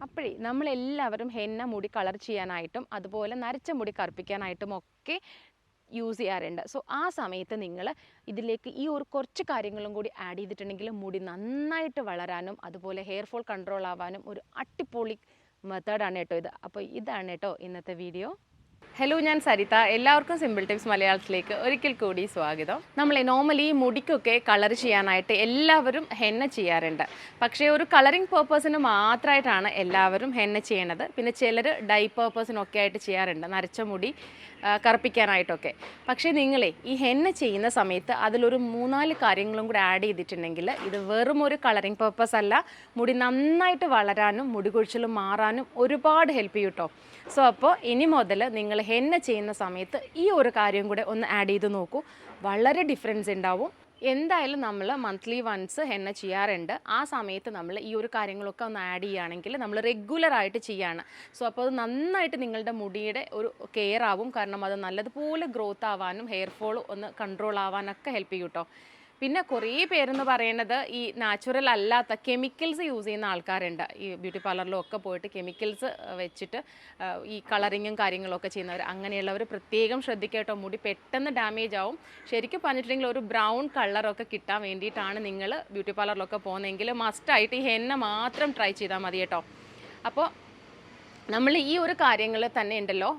അപ്പോഴേ നമ്മളെല്ലാവരും ഹെന്ന മുടി കളർ ചെയ്യാനായിട്ടും അതുപോലെ നരച്ച മുടി കറുപ്പിക്കാനായിട്ടും ഒക്കെ യൂസ് ചെയ്യാറുണ്ട്. സോ ആ സമയത്ത് നിങ്ങൾ ഇതിലേക്ക് ഈ ഒരു കുറച്ച് കാര്യങ്ങളും കൂടി ആഡ് ചെയ്തിട്ടുണ്ടെങ്കിൽ മുടി നന്നായിട്ട് വളരാനും അതുപോലെ ഹെയർ ഫോൾ കൺട്രോൾ ആവാനും ഒരു അടിപൊളി മെത്തേഡാണ് കേട്ടോ ഇത്. അപ്പോൾ ഇതാണ് കേട്ടോ ഇന്നത്തെ വീഡിയോ. ഹലോ, ഞാൻ സരിത. എല്ലാവർക്കും സിമ്പിൾ ടിപ്സ് മലയാളത്തിലേക്ക് ഒരിക്കൽ കൂടി സ്വാഗതം. നമ്മൾ നോർമലി മുടിക്കൊക്കെ കളർ ചെയ്യാനായിട്ട് എല്ലാവരും ഹെന്ന ചെയ്യാറുണ്ട്. പക്ഷേ ഒരു കളറിങ് പേർപ്പസിന് മാത്രമായിട്ടാണ് എല്ലാവരും ഹെന്ന ചെയ്യണത്. പിന്നെ ചിലർ ഡൈ പേർപ്പസിനൊക്കെ ആയിട്ട് ചെയ്യാറുണ്ട്, നരച്ച മുടി കറുപ്പിക്കാനായിട്ടൊക്കെ. പക്ഷേ നിങ്ങളെ ഈ ഹെന്ന ചെയ്യുന്ന സമയത്ത് അതിലൊരു 3-4 കാര്യങ്ങളും കൂടി ആഡ് ചെയ്തിട്ടുണ്ടെങ്കിൽ ഇത് വെറും ഒരു കളറിങ് പേർപ്പസ് അല്ല, മുടി നന്നായിട്ട് വളരാനും മുടി കൊഴിച്ചിൽ മാറാനും ഒരുപാട് ഹെൽപ്പ് ചെയ്യും കേട്ടോ. സോ അപ്പോൾ ഇനി മുതൽ നിങ്ങൾ ഹെന്ന ചെയ്യുന്ന സമയത്ത് ഈ ഒരു കാര്യം കൂടെ ഒന്ന് ആഡ് ചെയ്ത് നോക്കൂ, വളരെ ഡിഫറൻസ് ഉണ്ടാവും. എന്തായാലും നമ്മൾ മന്ത്ലി വൺസ് ഹെന്ന ചെയ്യാറുണ്ട്. ആ സമയത്ത് നമ്മൾ ഈ ഒരു കാര്യങ്ങളൊക്കെ ഒന്ന് ആഡ് ചെയ്യുകയാണെങ്കിൽ നമ്മൾ റെഗുലറായിട്ട് ചെയ്യാണ്. സോ അപ്പോൾ അത് നന്നായിട്ട് നിങ്ങളുടെ മുടിയുടെ ഒരു കെയർ ആവും. കാരണം അത് നല്ലതുപോലെ ഗ്രോത്ത് ആവാനും ഹെയർ ഫോൾ ഒന്ന് കൺട്രോൾ ആവാനൊക്കെ ഹെൽപ്പ് ചെയ്യും കേട്ടോ. പിന്നെ കുറേ പേരെന്ന് പറയുന്നത് ഈ നാച്ചുറൽ അല്ലാത്ത കെമിക്കൽസ് യൂസ് ചെയ്യുന്ന ആൾക്കാരുണ്ട്. ഈ ബ്യൂട്ടി പാർലറിലും ഒക്കെ പോയിട്ട് കെമിക്കൽസ് വെച്ചിട്ട് ഈ കളറിങ്ങും കാര്യങ്ങളൊക്കെ ചെയ്യുന്നവർ, അങ്ങനെയുള്ളവർ പ്രത്യേകം ശ്രദ്ധിക്കുക കേട്ടോ. മുടി പെട്ടെന്ന് ഡാമേജ് ആവും. ശരിക്കും പറഞ്ഞിട്ടുണ്ടെങ്കിൽ ഒരു ബ്രൗൺ കളറൊക്കെ കിട്ടാൻ വേണ്ടിയിട്ടാണ് നിങ്ങൾ ബ്യൂട്ടി പാർലറിലൊക്കെ പോകുന്നതെങ്കിൽ മസ്റ്റായിട്ട് ഈ ഹെന്ന മാത്രം ട്രൈ ചെയ്താൽ മതി കേട്ടോ. അപ്പോൾ നമ്മൾ ഈ ഒരു കാര്യങ്ങൾ തന്നെ ഉണ്ടല്ലോ,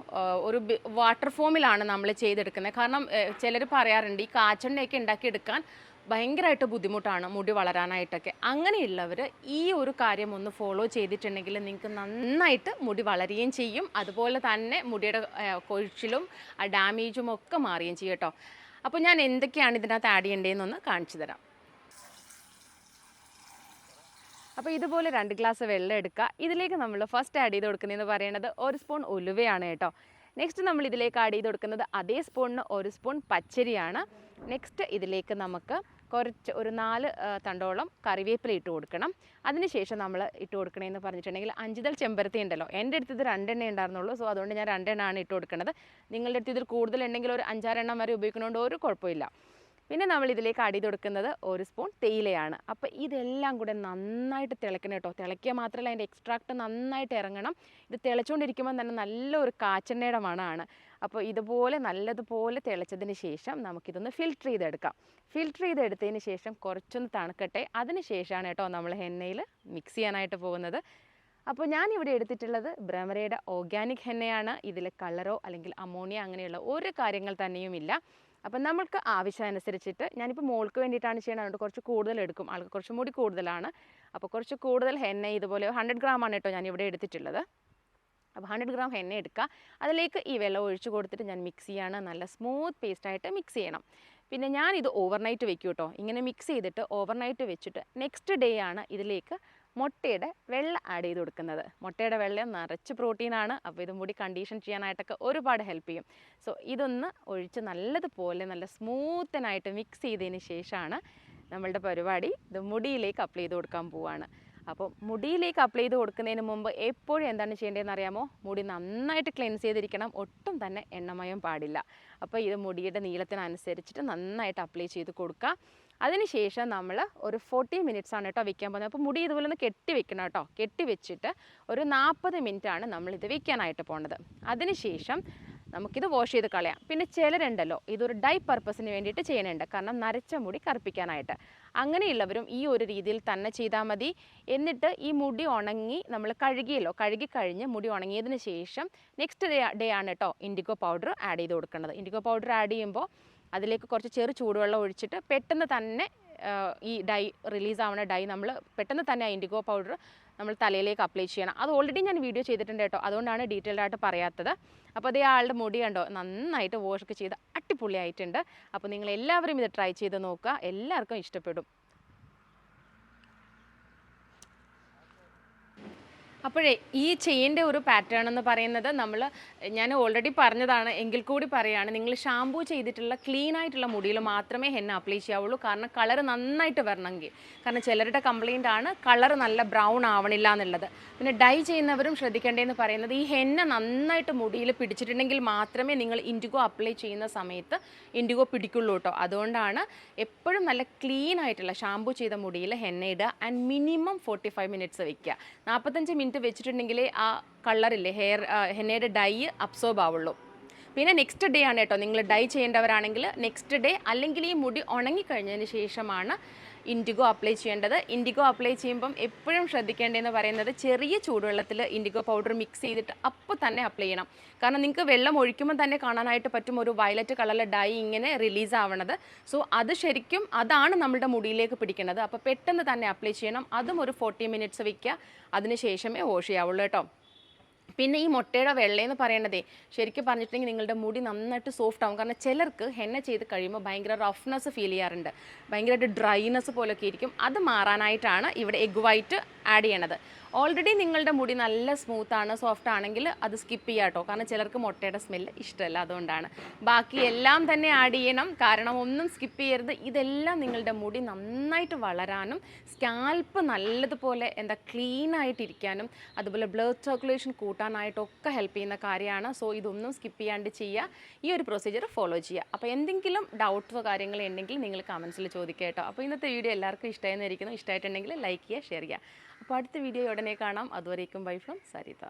ഒരു വാട്ടർ ഫോമിലാണ് നമ്മൾ ചെയ്തെടുക്കുന്നത്. കാരണം ചിലർ പറയാറുണ്ട് ഈ കാച്ചെണ്ണയൊക്കെ ഉണ്ടാക്കിയെടുക്കാൻ ഭയങ്കരമായിട്ട് ബുദ്ധിമുട്ടാണ് മുടി വളരാനായിട്ടൊക്കെ. അങ്ങനെയുള്ളവർ ഈ ഒരു കാര്യം ഒന്ന് ഫോളോ ചെയ്തിട്ടുണ്ടെങ്കിൽ നിങ്ങൾക്ക് നന്നായിട്ട് മുടി വളരുകയും ചെയ്യും. അതുപോലെ തന്നെ മുടിയുടെ കൊഴിച്ചിലും ഡാമേജും ഒക്കെ മാറുകയും ചെയ്യും കേട്ടോ. അപ്പോൾ ഞാൻ എന്തൊക്കെയാണ് ഇതിനകത്ത് ആഡ് ചെയ്യേണ്ടതെന്നൊന്ന് കാണിച്ചു തരാം. അപ്പോൾ ഇതുപോലെ 2 ഗ്ലാസ് വെള്ളം എടുക്കുക. ഇതിലേക്ക് നമ്മൾ ഫസ്റ്റ് ആഡ് ചെയ്ത് കൊടുക്കുന്നതെന്ന് പറയുന്നത് 1 സ്പൂൺ ഉലുവയാണ് കേട്ടോ. നെക്സ്റ്റ് നമ്മൾ ഇതിലേക്ക് ആഡ് ചെയ്ത് കൊടുക്കുന്നത് അതേ സ്പൂണിന് 1 സ്പൂൺ പച്ചരിയാണ്. നെക്സ്റ്റ് ഇതിലേക്ക് നമുക്ക് കുറച്ച് ഒരു 4 തണ്ടോളം കറിവേപ്പില ഇട്ട് കൊടുക്കണം. അതിനുശേഷം നമ്മൾ ഇട്ട് കൊടുക്കണമെന്ന് പറഞ്ഞിട്ടുണ്ടെങ്കിൽ 5 ഇതൾ ചെമ്പരത്തി ഉണ്ടല്ലോ, എൻ്റെ അടുത്ത് ഇത് 2 എണ്ണ ഉണ്ടായിരുന്നുള്ളൂ. സോ അതുകൊണ്ട് ഞാൻ 2 എണ്ണമാണ് ഇട്ട് കൊടുക്കുന്നത്. നിങ്ങളുടെ അടുത്ത് ഇതിൽ കൂടുതലുണ്ടെങ്കിൽ ഒരു 5-6 എണ്ണം വരെ ഉപയോഗിക്കുന്നതുകൊണ്ട് ഒരു കുഴപ്പമില്ല. പിന്നെ നമ്മൾ ഇതിലേക്ക് ആഡ് ചെയ്ത് കൊടുക്കുന്നത് 1 സ്പൂൺ തേയിലയാണ്. അപ്പോൾ ഇതെല്ലാം കൂടെ നന്നായിട്ട് തിളയ്ക്കണം കേട്ടോ. തിളയ്ക്കുക മാത്രമല്ല, അതിൻ്റെ എക്സ്ട്രാക്റ്റ് നന്നായിട്ട് ഇറങ്ങണം. ഇത് തിളച്ചുകൊണ്ടിരിക്കുമ്പോൾ തന്നെ നല്ലൊരു കാച്ചെണ്ണയുടെ മണമാണ്. അപ്പോൾ ഇതുപോലെ നല്ലതുപോലെ തിളച്ചതിന് ശേഷം നമുക്കിതൊന്ന് ഫിൽറ്റർ ചെയ്തെടുക്കാം. ഫിൽറ്റർ ചെയ്തെടുത്തതിന് ശേഷം കുറച്ചൊന്ന് തണുക്കട്ടെ. അതിന് ശേഷമാണ് കേട്ടോ നമ്മൾ ഹെന്നയിൽ മിക്സ് ചെയ്യാനായിട്ട് പോകുന്നത്. അപ്പോൾ ഞാനിവിടെ എടുത്തിട്ടുള്ളത് ബ്രഹ്മരയുടെ ഓർഗാനിക് ഹെന്നയാണ്. ഇതിൽ കളറോ അല്ലെങ്കിൽ അമോണിയ അങ്ങനെയുള്ള ഒരു കാര്യങ്ങൾ തന്നെയുമില്ല. അപ്പം നമ്മൾക്ക് ആവശ്യമനുസരിച്ചിട്ട്, ഞാനിപ്പോൾ മോൾക്ക് വേണ്ടിയിട്ടാണ് ചെയ്യണത്, അതുകൊണ്ട് കുറച്ച് കൂടുതൽ എടുക്കും. ആൾക്ക് കുറച്ചും കൂടി കൂടുതലാണ്. അപ്പോൾ കുറച്ച് കൂടുതൽ ഹെന്ന ഇതുപോലെ 100 ഗ്രാമാണ് കേട്ടോ ഞാനിവിടെ എടുത്തിട്ടുള്ളത്. അപ്പോൾ 100 ഗ്രാം ഹെന്ന എടുക്കുക. അതിലേക്ക് ഈ വെള്ളം ഒഴിച്ച് കൊടുത്തിട്ട് ഞാൻ മിക്സ് ചെയ്യാണ്. നല്ല സ്മൂത്ത് പേസ്റ്റായിട്ട് മിക്സ് ചെയ്യണം. പിന്നെ ഞാനിത് ഓവർനൈറ്റ് വെക്കും കേട്ടോ. ഇങ്ങനെ മിക്സ് ചെയ്തിട്ട് ഓവർനൈറ്റ് വെച്ചിട്ട് നെക്സ്റ്റ് ഡേ ആണ് ഇതിലേക്ക് മുട്ടയുടെ വെള്ള ആഡ് ചെയ്ത് കൊടുക്കുന്നത്. മുട്ടയുടെ വെള്ളം നിറച്ച് പ്രോട്ടീനാണ്. അപ്പോൾ ഇതും കൂടി കണ്ടീഷൻ ചെയ്യാനായിട്ടൊക്കെ ഒരുപാട് ഹെൽപ്പ് ചെയ്യും. സോ ഇതൊന്ന് ഒഴിച്ച് നല്ലതുപോലെ നല്ല സ്മൂത്തനായിട്ട് മിക്സ് ചെയ്തതിന് ശേഷമാണ് നമ്മളുടെ പരിപാടി. ഇത് മുടിയിലേക്ക് അപ്ലൈ ചെയ്ത് കൊടുക്കാൻ പോവുകയാണ്. അപ്പോൾ മുടിയിലേക്ക് അപ്ലൈ ചെയ്ത് കൊടുക്കുന്നതിന് മുമ്പ് എപ്പോഴും എന്താണ് ചെയ്യേണ്ടതെന്ന് അറിയാമോ? മുടി നന്നായിട്ട് ക്ലെൻസ് ചെയ്തിരിക്കണം. ഒട്ടും തന്നെ എണ്ണമയം പാടില്ല. അപ്പോൾ ഇത് മുടിയുടെ നീളത്തിനനുസരിച്ചിട്ട് നന്നായിട്ട് അപ്ലൈ ചെയ്ത് കൊടുക്കുക. അതിനുശേഷം നമ്മൾ ഒരു 40 മിനിറ്റ്സ് ആണ് കേട്ടോ വെക്കാൻ പോകുന്നത്. അപ്പോൾ മുടി ഇതുപോലെ ഒന്ന് കെട്ടി വെക്കണം കേട്ടോ. കെട്ടി വെച്ചിട്ട് ഒരു 40 മിനിറ്റാണ് നമ്മളിത് വെക്കാനായിട്ട് പോണത്. അതിനുശേഷം നമുക്കിത് വാഷ് ചെയ്ത് കളയാം. പിന്നെ ചിലരുണ്ടല്ലോ ഇതൊരു ഡൈ പർപ്പസിന് വേണ്ടിയിട്ട് ചെയ്യുന്നുണ്ട്, കാരണം നരച്ച മുടി കറുപ്പിക്കാനായിട്ട്. അങ്ങനെയുള്ളവരും ഈ ഒരു രീതിയിൽ തന്നെ ചെയ്താൽ മതി. എന്നിട്ട് ഈ മുടി ഉണങ്ങി നമ്മൾ കഴുകിയല്ലോ, കഴുകിക്കഴിഞ്ഞ് മുടി ഉണങ്ങിയതിന് ശേഷം നെക്സ്റ്റ് ഡേ ആണ് കേട്ടോ ഇൻഡിഗോ പൗഡർ ആഡ് ചെയ്ത് കൊടുക്കേണ്ടത്. ഇൻഡിഗോ പൗഡർ ആഡ് ചെയ്യുമ്പോൾ അതിലേക്ക് കുറച്ച് ചെറു ചൂടുവെള്ളം ഒഴിച്ചിട്ട് പെട്ടെന്ന് തന്നെ ഈ ഡൈ റിലീസാവുന്ന ഡൈ നമ്മൾ പെട്ടെന്ന് തന്നെ ആ ഇൻഡിഗോ പൗഡർ നമ്മൾ തലയിലേക്ക് അപ്ലൈ ചെയ്യണം. അത് ഓൾറെഡി ഞാൻ വീഡിയോ ചെയ്തിട്ടുണ്ട് കേട്ടോ, അതുകൊണ്ടാണ് ഡീറ്റെയിൽഡ് ആയിട്ട് പറയാത്തത്. അപ്പോൾ അതേ ആളുടെ മുടി കണ്ടോ നന്നായിട്ട് വാഷൊക്കെ ചെയ്ത് അടിപൊളിയായിട്ടുണ്ട്. അപ്പോൾ നിങ്ങൾ എല്ലാവരും ഇത് ട്രൈ ചെയ്ത് നോക്കുക, എല്ലാവർക്കും ഇഷ്ടപ്പെടും. അപ്പോഴേ ഈ ചെയിൻ്റെ ഒരു പാറ്റേൺ എന്ന് പറയുന്നത് ഞാൻ ഓൾറെഡി പറഞ്ഞതാണ്, എങ്കിൽ കൂടി പറയുകയാണ്, നിങ്ങൾ ഷാമ്പൂ ചെയ്തിട്ടുള്ള ക്ലീൻ ആയിട്ടുള്ള മുടിയിൽ മാത്രമേ ഹെന്ന അപ്ലൈ ചെയ്യാവുള്ളൂ. കാരണം കളർ നന്നായിട്ട് വരണമെങ്കിൽ. കാരണം ചിലരുടെ കംപ്ലയിൻ്റ് ആണ് കളർ നല്ല ബ്രൗൺ ആവണില്ല എന്നുള്ളത്. പിന്നെ ഡൈ ചെയ്യുന്നവരും ശ്രദ്ധിക്കേണ്ടതെന്ന് പറയുന്നത് ഈ ഹെന്ന നന്നായിട്ട് മുടിയിൽ പിടിച്ചിട്ടുണ്ടെങ്കിൽ മാത്രമേ നിങ്ങൾ ഇൻഡിഗോ അപ്ലൈ ചെയ്യുന്ന സമയത്ത് ഇൻഡിഗോ പിടിക്കുള്ളൂ കേട്ടോ. അതുകൊണ്ടാണ് എപ്പോഴും നല്ല ക്ലീൻ ആയിട്ടുള്ള ഷാമ്പൂ ചെയ്ത മുടിയിൽ ഹെന്ന ഇടുക. ആൻഡ് മിനിമം 45 മിനിറ്റ്സ് വയ്ക്കുക. 45 മിനിറ്റ് മിനിറ്റ് വെച്ചിട്ടുണ്ടെങ്കിലേ ആ കളറില്ലേ ഹെന്നയുടെ ഡൈ അബ്സോർബ് ആവുള്ളൂ. പിന്നെ നെക്സ്റ്റ് ഡേ ആണ് കേട്ടോ നിങ്ങൾ ഡൈ ചെയ്യേണ്ടവരാണെങ്കിൽ നെക്സ്റ്റ് ഡേ അല്ലെങ്കിൽ ഈ മുടി ഉണങ്ങിക്കഴിഞ്ഞതിന് ശേഷമാണ് ഇൻഡിഗോ അപ്ലൈ ചെയ്യേണ്ടത്. ഇൻഡിഗോ അപ്ലൈ ചെയ്യുമ്പം എപ്പോഴും ശ്രദ്ധിക്കേണ്ടതെന്ന് പറയുന്നത് ചെറിയ ചൂടുവെള്ളത്തിൽ ഇൻഡിഗോ പൗഡർ മിക്സ് ചെയ്തിട്ട് അപ്പോൾ തന്നെ അപ്ലൈ ചെയ്യണം. കാരണം നിങ്ങൾക്ക് വെള്ളം ഒഴിക്കുമ്പോൾ തന്നെ കാണാനായിട്ട് പറ്റും ഒരു വയലറ്റ് കളറിലെ ഡൈ ഇങ്ങനെ റിലീസ് ആവണത്. സോ അത് ശരിക്കും അതാണ് നമ്മുടെ മുടിയിലേക്ക് പിടിക്കുന്നത്. അപ്പോൾ പെട്ടെന്ന് തന്നെ അപ്ലൈ ചെയ്യണം. അതും ഒരു 40 മിനിറ്റ്സ് വയ്ക്കുക, അതിന് ശേഷമേ വാഷ് ചെയ്യാവുള്ളൂ കേട്ടോ. പിന്നെ ഈ മുട്ടയുടെ വെള്ളയെന്ന് പറയണതേ ശരിക്കും പറഞ്ഞിട്ടുണ്ടെങ്കിൽ നിങ്ങളുടെ മുടി നന്നായിട്ട് സോഫ്റ്റ് ആവും. കാരണം ചിലർക്ക് ഹെന്ന ചെയ്ത് കഴിയുമ്പോൾ ഭയങ്കര റഫ്നെസ് ഫീൽ ചെയ്യാറുണ്ട്, ഭയങ്കരമായിട്ട് ഡ്രൈനെസ് പോലൊക്കെ ഇരിക്കും. അത് മാറാനായിട്ടാണ് ഇവിടെ എഗ് വൈറ്റ് ആഡ് ചെയ്യണത്. ഓൾറെഡി നിങ്ങളുടെ മുടി നല്ല സ്മൂത്താണ്, സോഫ്റ്റ് ആണെങ്കിൽ അത് സ്കിപ്പ് ചെയ്യാം കേട്ടോ. കാരണം ചിലർക്ക് മുട്ടയുടെ സ്മെല്ല് ഇഷ്ടമല്ല, അതുകൊണ്ടാണ്. ബാക്കി എല്ലാം തന്നെ ആഡ് ചെയ്യണം, കാരണം ഒന്നും സ്കിപ്പ് ചെയ്യരുത്. ഇതെല്ലാം നിങ്ങളുടെ മുടി നന്നായിട്ട് വളരാനും സ്കാൽപ്പ് നല്ലതുപോലെ ക്ലീൻ ആയിട്ടിരിക്കാനും അതുപോലെ ബ്ലഡ് സർക്കുലേഷൻ കൂട്ടാനായിട്ടൊക്കെ ഹെൽപ്പ് ചെയ്യുന്ന കാര്യമാണ്. സോ ഇതൊന്നും സ്കിപ്പ് ചെയ്യാണ്ട് ചെയ്യുക, ഈ ഒരു പ്രൊസീജിയർ ഫോളോ ചെയ്യുക. അപ്പോൾ എന്തെങ്കിലും ഡൗട്ട്സോ കാര്യങ്ങളോ ഉണ്ടെങ്കിൽ നിങ്ങൾ കമൻസിൽ ചോദിക്കുക കേട്ടോ. അപ്പോൾ ഇന്നത്തെ വീഡിയോ എല്ലാവർക്കും ഇഷ്ടമായിരിക്കുന്നു. ഇഷ്ടമായിട്ടുണ്ടെങ്കിൽ ലൈക്ക് ചെയ്യുക, ഷെയർ ചെയ്യുക. അപ്പോൾ അടുത്ത വീഡിയോ ഉടനെ കാണാം. അതുവരേക്കും ബൈ ഫ്രം സരിത.